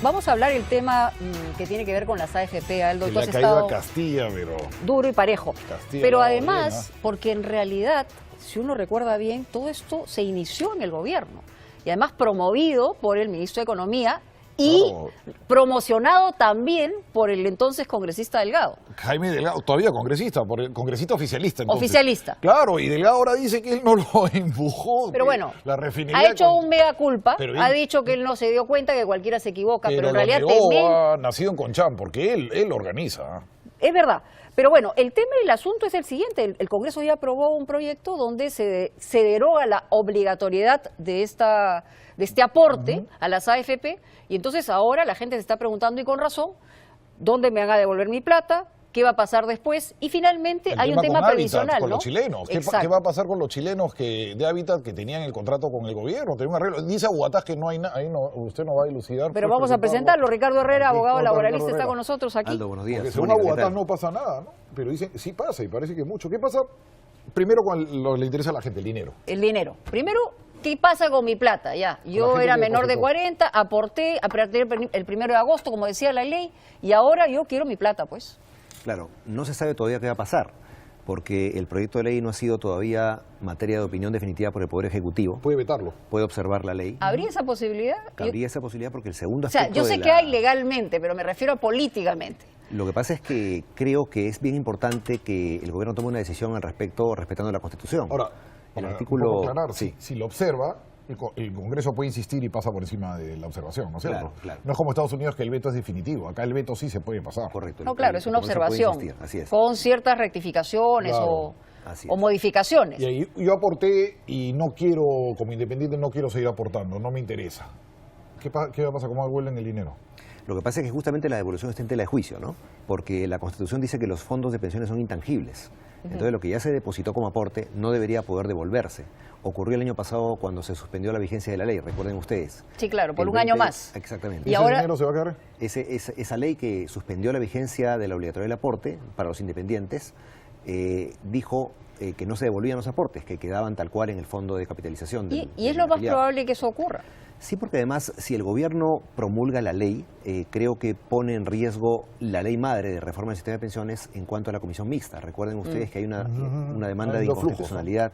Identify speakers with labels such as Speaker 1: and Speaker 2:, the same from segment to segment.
Speaker 1: Vamos a hablar el tema que tiene que ver con las AFP, Aldo.
Speaker 2: Que le ha caído a Castilla, pero...
Speaker 1: duro y parejo.
Speaker 2: Castilla,
Speaker 1: pero
Speaker 2: no,
Speaker 1: además,
Speaker 2: bien,
Speaker 1: porque en realidad, si uno recuerda bien, todo esto se inició en el gobierno. Y además promovido por el ministro de Economía y promocionado también por el entonces congresista Delgado.
Speaker 2: Jaime Delgado, todavía congresista, congresista oficialista. Entonces.
Speaker 1: Oficialista.
Speaker 2: Claro, y Delgado ahora dice que él no lo empujó.
Speaker 1: Pero bueno,
Speaker 2: la refinería
Speaker 1: ha hecho un mea culpa,
Speaker 2: pero
Speaker 1: ha dicho que él no se dio cuenta, que cualquiera se equivoca, pero en realidad
Speaker 2: ha nacido en Conchán, porque él organiza.
Speaker 1: Es verdad. Pero bueno, el tema y el asunto es el siguiente. El Congreso ya aprobó un proyecto donde se deroga la obligatoriedad de este aporte a las AFP, y entonces ahora la gente se está preguntando, y con razón, ¿dónde me van a devolver mi plata? ¿Qué va a pasar después? Y finalmente hay un tema previsional,
Speaker 2: con
Speaker 1: ¿no?
Speaker 2: los chilenos. ¿Qué va a pasar con los chilenos de Hábitat que tenían el contrato con el gobierno? Tenía un arreglo. Dice Aguatás que no hay nada. Ahí no, usted no va a dilucidar.
Speaker 1: Pero vamos a presentarlo. Ricardo Herrera, abogado laboralista, está con nosotros aquí.
Speaker 3: Aldo, buenos días.
Speaker 2: Porque según Aguatás no pasa nada, ¿no? Pero dicen, sí pasa, y parece que mucho. ¿Qué pasa? Primero, con lo que le interesa a la gente, el dinero.
Speaker 1: El dinero. Primero, ¿qué pasa con mi plata? Ya, yo era menor de 40, aporté a partir del 1 de agosto, como decía la ley, y ahora yo quiero mi plata, pues.
Speaker 3: Claro, no se sabe todavía qué va a pasar, porque el proyecto de ley no ha sido todavía materia de opinión definitiva por el Poder Ejecutivo.
Speaker 2: Puede vetarlo.
Speaker 3: Puede observar la ley.
Speaker 1: ¿Habría esa posibilidad?
Speaker 3: Habría esa posibilidad porque el segundo
Speaker 1: aspecto... O sea, yo sé que hay legalmente, pero me refiero a políticamente.
Speaker 3: Lo que pasa es que creo que es bien importante que el gobierno tome una decisión al respecto, respetando la Constitución.
Speaker 2: Ahora,
Speaker 3: el artículo...
Speaker 2: aclarar, sí. Si lo observa, el Congreso puede insistir y pasa por encima de la observación, ¿no es cierto?
Speaker 3: Claro.
Speaker 2: No es como Estados Unidos, que el veto es definitivo. Acá el veto sí se puede pasar.
Speaker 3: Correcto.
Speaker 1: No, claro, es una observación,
Speaker 3: así es.
Speaker 1: con ciertas rectificaciones o modificaciones.
Speaker 2: Y ahí yo aporté y no quiero, como independiente, no quiero seguir aportando, no me interesa. ¿Qué va a pasar? ¿Cómo devuelven el dinero?
Speaker 3: Lo que pasa es que justamente la devolución está en tela de juicio, ¿no? Porque la Constitución dice que los fondos de pensiones son intangibles. Entonces lo que ya se depositó como aporte no debería poder devolverse. Ocurrió el año pasado cuando se suspendió la vigencia de la ley, recuerden ustedes.
Speaker 1: Sí, claro, por un año más.
Speaker 3: Exactamente.
Speaker 2: ¿Y ahora dinero se va a quedar?
Speaker 3: Esa ley que suspendió la vigencia de la obligatoriedad del aporte para los independientes dijo que no se devolvían los aportes, que quedaban tal cual en el fondo de capitalización.
Speaker 1: ¿Y es lo más probable que eso ocurra?
Speaker 3: Sí, porque además, si el gobierno promulga la ley, creo que pone en riesgo la ley madre de reforma del sistema de pensiones en cuanto a la comisión mixta. Recuerden ustedes que hay una demanda de inconstitucionalidad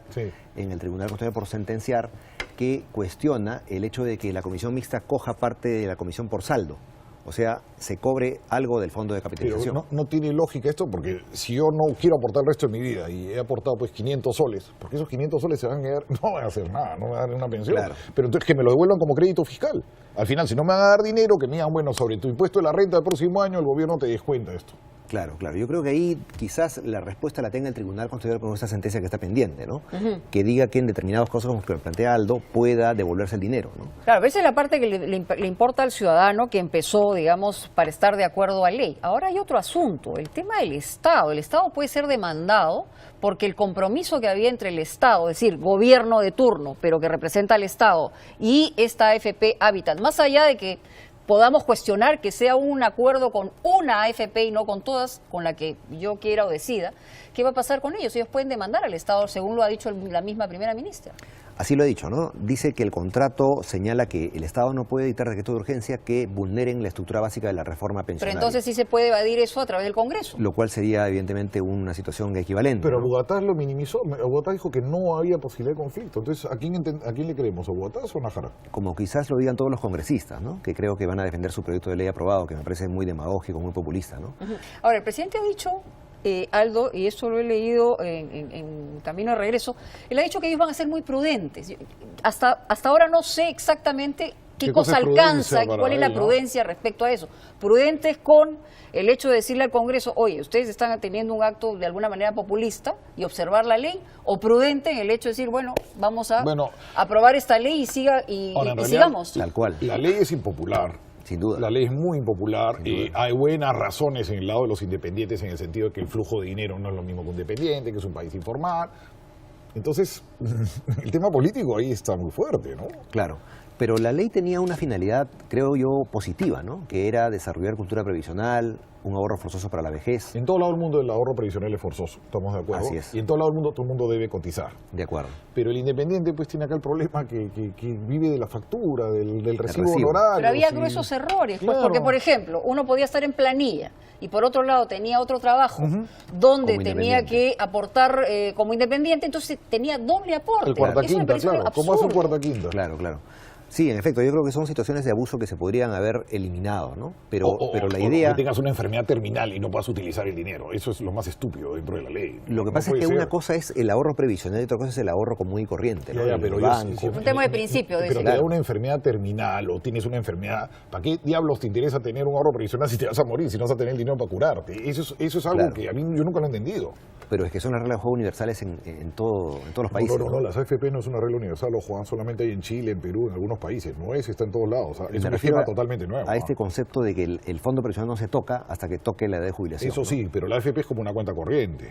Speaker 3: en el Tribunal Constitucional por sentenciar que cuestiona el hecho de que la comisión mixta coja parte de la comisión por saldo. O sea, se cobre algo del fondo de capitalización.
Speaker 2: Pero no tiene lógica esto, porque si yo no quiero aportar el resto de mi vida y he aportado pues 500 soles, porque esos 500 soles se van a quedar, no van a hacer nada, no van a dar una pensión.
Speaker 3: Claro.
Speaker 2: Pero entonces que me lo devuelvan como crédito fiscal. Al final, si no me van a dar dinero, que me digan, bueno, sobre tu impuesto de la renta del próximo año, el gobierno te descuenta esto.
Speaker 3: Claro. Yo creo que ahí quizás la respuesta la tenga el Tribunal Constitucional con esta sentencia que está pendiente, ¿no? Que diga que en determinados casos, como que plantea Aldo, pueda devolverse el dinero, ¿no?
Speaker 1: Claro, esa es la parte que le importa al ciudadano que empezó, digamos, para estar de acuerdo a la ley. Ahora hay otro asunto, el tema del Estado. El Estado puede ser demandado porque el compromiso que había entre el Estado, es decir, gobierno de turno, pero que representa al Estado, y esta AFP Hábitat, más allá de que podamos cuestionar que sea un acuerdo con una AFP y no con todas, con la que yo quiera o decida, ¿qué va a pasar con ellos? Ellos pueden demandar al Estado, según lo ha dicho la misma primera ministra.
Speaker 3: Así lo ha dicho, ¿no? Dice que el contrato señala que el Estado no puede dictar decretos de urgencia que vulneren la estructura básica de la reforma pensionaria.
Speaker 1: Pero entonces sí se puede evadir eso a través del Congreso.
Speaker 3: Lo cual sería, evidentemente, una situación equivalente.
Speaker 2: Pero
Speaker 3: ¿no?
Speaker 2: Aguatás lo minimizó. Aguatás dijo que no había posibilidad de conflicto. Entonces, ¿a quién le creemos? ¿A Aguatás o a Nájara?
Speaker 3: Como quizás lo digan todos los congresistas, ¿no? Que creo que van a defender su proyecto de ley aprobado, que me parece muy demagógico, muy populista, ¿no?
Speaker 1: Ahora, el presidente ha dicho... Aldo, y esto lo he leído en Camino de Regreso, él ha dicho que ellos van a ser muy prudentes. Hasta ahora no sé exactamente qué cosa alcanza, cuál es la prudencia respecto a eso. Prudentes con el hecho de decirle al Congreso, oye, ustedes están teniendo un acto de alguna manera populista y observar la ley, o prudente en el hecho de decir, bueno, vamos a aprobar esta ley y sigamos.
Speaker 3: Tal cual.
Speaker 2: La ley es impopular.
Speaker 3: Sin duda.
Speaker 2: La ley es muy impopular. Hay buenas razones en el lado de los independientes en el sentido de que el flujo de dinero no es lo mismo que un dependiente, que es un país informal. Entonces, el tema político ahí está muy fuerte, ¿no?
Speaker 3: Claro. Pero la ley tenía una finalidad, creo yo, positiva, ¿no? Que era desarrollar cultura previsional, un ahorro forzoso para la vejez.
Speaker 2: En todo lado del mundo el ahorro previsional es forzoso, estamos de acuerdo.
Speaker 3: Así es.
Speaker 2: Y en todo lado del mundo todo el mundo debe cotizar.
Speaker 3: De acuerdo.
Speaker 2: Pero el independiente pues tiene acá el problema que vive de la factura, del recibo
Speaker 3: recibo.
Speaker 2: honorario.
Speaker 1: Pero había gruesos errores, pues,
Speaker 2: Claro.
Speaker 1: porque por ejemplo, uno podía estar en planilla y por otro lado tenía otro trabajo donde
Speaker 3: Como
Speaker 1: tenía
Speaker 3: independiente.
Speaker 1: que aportar como independiente, entonces tenía doble aporte.
Speaker 2: El cuarta
Speaker 1: Eso me
Speaker 2: quinta,
Speaker 1: pareció
Speaker 2: claro. ¿Cómo hace un
Speaker 1: absurdo.
Speaker 2: cuarta quinta?
Speaker 3: Claro, claro. Sí, en efecto, yo creo que son situaciones de abuso que se podrían haber eliminado, ¿no? Pero la idea...
Speaker 2: O que tengas una enfermedad terminal y no puedas utilizar el dinero. Eso es lo más estúpido dentro de la ley.
Speaker 3: Lo que
Speaker 2: No
Speaker 3: pasa es
Speaker 2: puede
Speaker 3: que
Speaker 2: ser.
Speaker 3: una cosa es el ahorro previsional y otra cosa es el ahorro común y corriente, ¿no?
Speaker 2: Ya,
Speaker 3: El
Speaker 2: pero
Speaker 3: banco.
Speaker 1: Un tema de principio,
Speaker 2: Pero
Speaker 1: dice.
Speaker 2: te da una enfermedad terminal o tienes una enfermedad. ¿Para qué diablos te interesa tener un ahorro previsional si te vas a morir, si no vas a tener el dinero para curarte? Eso es algo
Speaker 3: Claro.
Speaker 2: que a mí yo nunca lo he entendido.
Speaker 3: Pero es que son las reglas de juego universales en todos los países.
Speaker 2: No, las AFP no es una regla universal, o Juan, solamente hay en Chile, en Perú, en algunos países. No es, está en todos lados. O sea, es
Speaker 3: Me
Speaker 2: un
Speaker 3: refiero
Speaker 2: esquema totalmente nuevo.
Speaker 3: a este concepto de que el fondo previsional no se toca hasta que toque la edad de jubilación.
Speaker 2: Eso
Speaker 3: ¿no?
Speaker 2: sí, pero la AFP es como una cuenta corriente.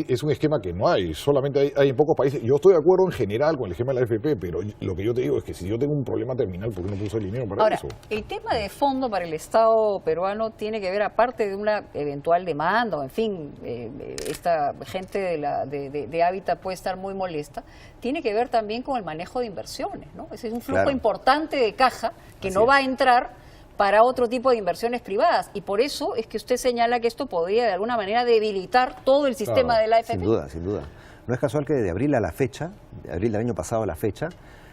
Speaker 2: Es un esquema que no hay, solamente hay en pocos países. Yo estoy de acuerdo en general con el esquema de la AFP, pero lo que yo te digo es que si yo tengo un problema terminal, ¿por qué no puedo usar el dinero para
Speaker 1: Ahora,
Speaker 2: eso?
Speaker 1: el tema de fondo para el Estado peruano tiene que ver, aparte de una eventual demanda, o en fin, esta gente de Hábitat puede estar muy molesta, tiene que ver también con el manejo de inversiones, ¿no? Ese es un flujo
Speaker 3: Claro.
Speaker 1: importante de caja que
Speaker 3: Así
Speaker 1: no
Speaker 3: es.
Speaker 1: va a entrar para otro tipo de inversiones privadas. Y por eso es que usted señala que esto podría de alguna manera debilitar todo el sistema
Speaker 2: Claro,
Speaker 1: de la AFP.
Speaker 3: Sin duda, sin duda. No es casual que de abril a la fecha, de abril del año pasado a la fecha,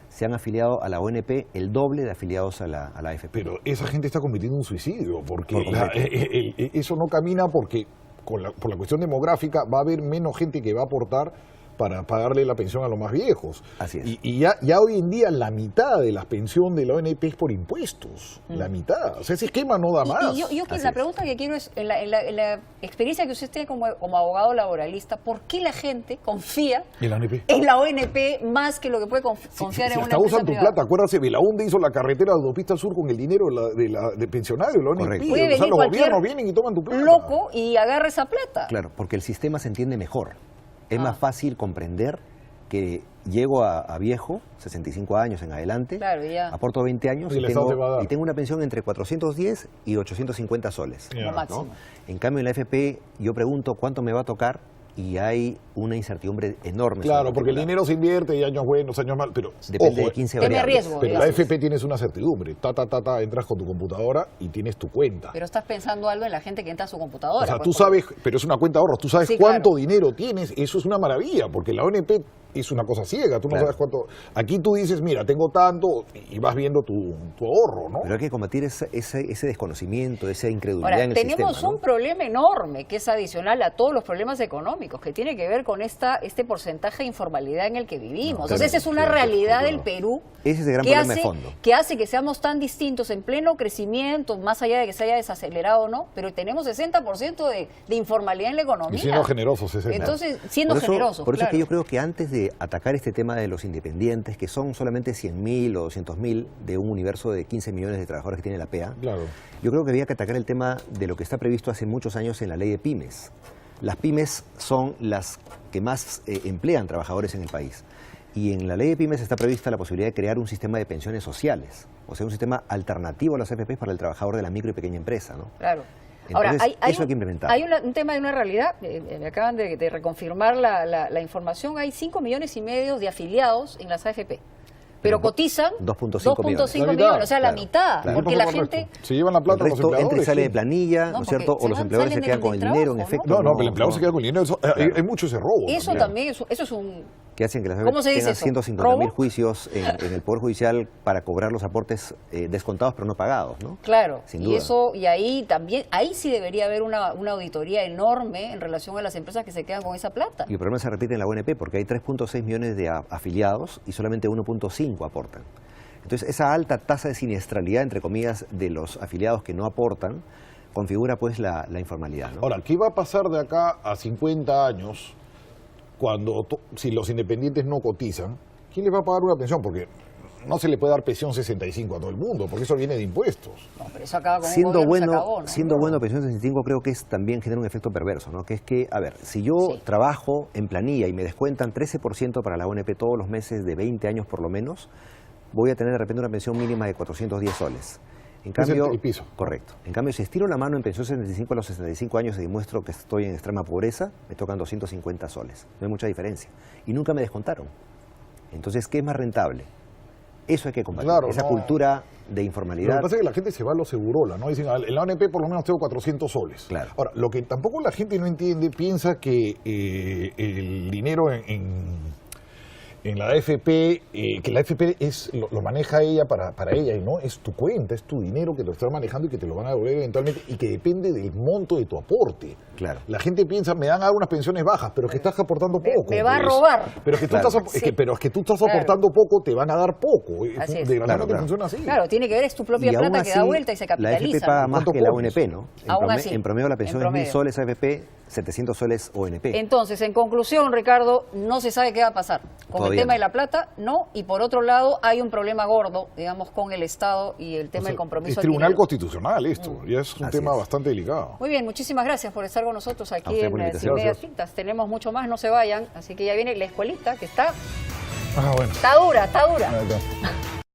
Speaker 3: se han afiliado a la ONP el doble de afiliados a la AFP.
Speaker 2: Pero esa gente está cometiendo un suicidio, porque
Speaker 3: Por completo.
Speaker 2: eso no camina porque por la cuestión demográfica va a haber menos gente que va a aportar para pagarle la pensión a los más viejos.
Speaker 3: Así es.
Speaker 2: Y ya hoy en día la mitad de la pensión de la ONP es por impuestos. La mitad. O sea, ese esquema no da más.
Speaker 1: Y yo
Speaker 3: Así
Speaker 1: la
Speaker 3: es.
Speaker 1: pregunta que quiero es, en la experiencia que usted tiene como abogado laboralista, ¿por qué la gente confía
Speaker 2: ¿Y la ONP?
Speaker 1: en la ONP más que lo que puede confiar en una
Speaker 2: hasta
Speaker 1: empresa
Speaker 2: usan tu
Speaker 1: privada?
Speaker 2: plata. Acuérdense, Belaúnde hizo la carretera de Autopista Sur con el dinero de pensionarios, la ONP.
Speaker 3: Correcto.
Speaker 1: Puede
Speaker 2: O sea,
Speaker 1: venir
Speaker 2: los
Speaker 1: cualquier
Speaker 2: gobiernos vienen y toman tu plata.
Speaker 1: loco y agarra esa plata.
Speaker 3: Claro, porque el sistema se entiende mejor. Es
Speaker 1: Ah.
Speaker 3: más fácil comprender que llego a viejo, 65 años en adelante,
Speaker 1: Claro, ya.
Speaker 3: aporto 20 años
Speaker 2: Y
Speaker 3: y
Speaker 2: el Estado te va a dar.
Speaker 3: tengo una pensión entre 410 y 850 soles.
Speaker 2: Ya.
Speaker 1: Lo máximo.
Speaker 3: En cambio, en la AFP yo pregunto cuánto me va a tocar y hay una incertidumbre enorme.
Speaker 2: Claro,
Speaker 3: sobre
Speaker 2: porque el
Speaker 3: particular.
Speaker 2: dinero se invierte y años buenos, años malos. Pero
Speaker 3: Depende
Speaker 2: ojo,
Speaker 3: de 15
Speaker 1: Tiene
Speaker 3: variables.
Speaker 1: riesgo,
Speaker 2: pero la
Speaker 1: digamos.
Speaker 2: AFP tienes una certidumbre. Entras con tu computadora y tienes tu cuenta.
Speaker 1: Pero estás pensando algo en la gente que entra a su computadora.
Speaker 2: O sea,
Speaker 1: pues,
Speaker 2: tú
Speaker 1: porque-
Speaker 2: sabes, pero es una cuenta de ahorros, tú sabes
Speaker 1: Sí,
Speaker 2: cuánto
Speaker 1: claro.
Speaker 2: dinero tienes, eso es una maravilla, porque la ONP es una cosa ciega, tú no
Speaker 3: Claro.
Speaker 2: sabes cuánto. Aquí tú dices, mira, tengo tanto, y vas viendo tu ahorro, ¿no?
Speaker 3: Pero hay que combatir ese desconocimiento, esa incredulidad
Speaker 1: Ahora,
Speaker 3: en el
Speaker 1: tenemos
Speaker 3: sistema. ¿no?
Speaker 1: un problema enorme que es adicional a todos los problemas económicos, que tiene que ver con este porcentaje de informalidad en el que vivimos. Entonces, esa es una
Speaker 2: sí,
Speaker 1: realidad
Speaker 2: claro.
Speaker 1: del Perú
Speaker 3: Ese es el gran
Speaker 1: que
Speaker 3: problema de
Speaker 1: hace,
Speaker 3: fondo.
Speaker 1: que hace que seamos tan distintos en pleno crecimiento, más allá de que se haya desacelerado o no, pero tenemos 60% de informalidad en la economía.
Speaker 2: Y siendo generosos, ese es
Speaker 1: Entonces, siendo
Speaker 3: Por eso,
Speaker 1: generosos,
Speaker 3: por eso es que
Speaker 1: claro.
Speaker 3: yo creo que antes de atacar este tema de los independientes, que son solamente 100.000 o 200.000 de un universo de 15 millones de trabajadores que tiene la PEA,
Speaker 2: Claro.
Speaker 3: yo creo que había que atacar el tema de lo que está previsto hace muchos años en la ley de pymes. Las pymes son las que más emplean trabajadores en el país. Y en la ley de pymes está prevista la posibilidad de crear un sistema de pensiones sociales, o sea, un sistema alternativo a las AFP para el trabajador de la micro y pequeña empresa, ¿no?
Speaker 1: Claro.
Speaker 3: Entonces, eso hay que implementar.
Speaker 1: Hay un tema de una realidad, me acaban de reconfirmar la información, hay 5,5 millones de afiliados en las AFP, pero cotizan
Speaker 3: 2,5 millones.
Speaker 1: millones,
Speaker 2: La mitad,
Speaker 1: o sea, la
Speaker 3: claro,
Speaker 1: mitad,
Speaker 3: claro.
Speaker 1: porque
Speaker 2: Eso
Speaker 1: la
Speaker 2: es correcto.
Speaker 1: gente...
Speaker 2: Se llevan la
Speaker 3: El
Speaker 2: plata los
Speaker 3: resto
Speaker 2: empleadores.
Speaker 3: entra y sale
Speaker 2: sí.
Speaker 3: de planilla,
Speaker 1: No,
Speaker 3: ¿no es cierto?
Speaker 1: porque
Speaker 3: O los empleadores se
Speaker 1: salen
Speaker 3: quedan
Speaker 1: del
Speaker 3: con el dinero en
Speaker 1: trabajo,
Speaker 3: efecto.
Speaker 1: ¿no?
Speaker 2: No, pero el empleado se queda con el dinero. Hay mucho ese robo.
Speaker 1: Eso también, eso es un...
Speaker 3: Que hacen que las
Speaker 1: ¿Cómo se dice
Speaker 3: tengan
Speaker 1: eso?
Speaker 3: 150.000
Speaker 1: ¿Robo?
Speaker 3: juicios en el Poder Judicial para cobrar los aportes descontados pero no pagados, ¿no?
Speaker 1: Claro,
Speaker 3: Sin
Speaker 1: y
Speaker 3: duda.
Speaker 1: eso, y ahí también, ahí sí debería haber una auditoría enorme en relación a las empresas que se quedan con esa plata.
Speaker 3: Y el problema se repite en la ONP porque hay 3,6 millones de afiliados y solamente 1,5 aportan. Entonces, esa alta tasa de siniestralidad, entre comillas, de los afiliados que no aportan, configura pues la informalidad, ¿no?
Speaker 2: Ahora, ¿qué va a pasar de acá a 50 años si los independientes no cotizan? ¿Quién les va a pagar una pensión? Porque no se le puede dar pensión 65 a todo el mundo, porque eso viene de impuestos.
Speaker 1: No, pero eso acaba con un
Speaker 3: Siendo
Speaker 1: gobierno,
Speaker 3: bueno,
Speaker 1: se acabó, ¿no?
Speaker 3: siendo bueno pensión 65 creo que también genera un efecto perverso, ¿no? Que es que, a ver, si yo
Speaker 1: Sí.
Speaker 3: trabajo en planilla y me descuentan 13% para la ONP todos los meses de 20 años por lo menos, voy a tener de repente una pensión mínima de 410 soles. En cambio,
Speaker 2: el piso.
Speaker 3: Correcto. En cambio, si estiro la mano en pensión 75 a los 65 años y demuestro que estoy en extrema pobreza, me tocan 250 soles. No hay mucha diferencia. Y nunca me descontaron. Entonces, ¿qué es más rentable? Eso hay que combatir.
Speaker 2: Claro,
Speaker 3: esa cultura de informalidad.
Speaker 2: Lo que pasa es que la gente se va a lo segurola, ¿no? Dicen, en la ONP por lo menos tengo 400 soles.
Speaker 3: Claro.
Speaker 2: Ahora, lo que tampoco la gente no entiende, piensa que el dinero en la AFP, que la AFP lo maneja ella para ella, y no, es tu cuenta, es tu dinero que lo estás manejando y que te lo van a devolver eventualmente y que depende del monto de tu aporte.
Speaker 3: Claro.
Speaker 2: La gente piensa, me van a dar unas pensiones bajas, pero es que estás aportando poco.
Speaker 1: Me va a robar.
Speaker 2: Pero es que
Speaker 3: Claro.
Speaker 2: tú estás aportando poco, te van a dar poco.
Speaker 1: Así es.
Speaker 2: Desgraciadamente funciona así.
Speaker 1: Claro, tiene que ver, es tu propia
Speaker 3: Y aún
Speaker 1: plata que da
Speaker 3: así,
Speaker 1: vuelta y se
Speaker 3: la
Speaker 1: capitaliza.
Speaker 3: AFP paga más
Speaker 2: ¿Cuánto
Speaker 3: que la
Speaker 2: pones?
Speaker 3: ONP, ¿no?
Speaker 1: Aún así,
Speaker 3: En promedio la pensión
Speaker 1: en
Speaker 3: es 1.000
Speaker 1: promedio.
Speaker 3: soles AFP, 700 soles ONP.
Speaker 1: Entonces, en conclusión, Ricardo, no se sabe qué va a pasar. Con
Speaker 3: Todavía
Speaker 1: el tema
Speaker 3: no.
Speaker 1: de la plata, no. Y por otro lado, hay un problema gordo, digamos, con el Estado y el tema
Speaker 2: O sea,
Speaker 1: del compromiso.
Speaker 2: es tribunal
Speaker 1: adquirido.
Speaker 2: constitucional esto, ya es un
Speaker 3: Así
Speaker 2: tema
Speaker 3: es.
Speaker 2: bastante delicado.
Speaker 1: Muy bien, muchísimas gracias por estar con nosotros
Speaker 3: A
Speaker 1: aquí
Speaker 3: usted por la
Speaker 1: en
Speaker 3: invitación.
Speaker 1: Sin Medias
Speaker 2: Gracias.
Speaker 1: Tintas. Tenemos mucho más, no se vayan. Así que ya viene la escuelita que está
Speaker 2: Bueno.
Speaker 1: dura, está dura.
Speaker 2: Ahí está.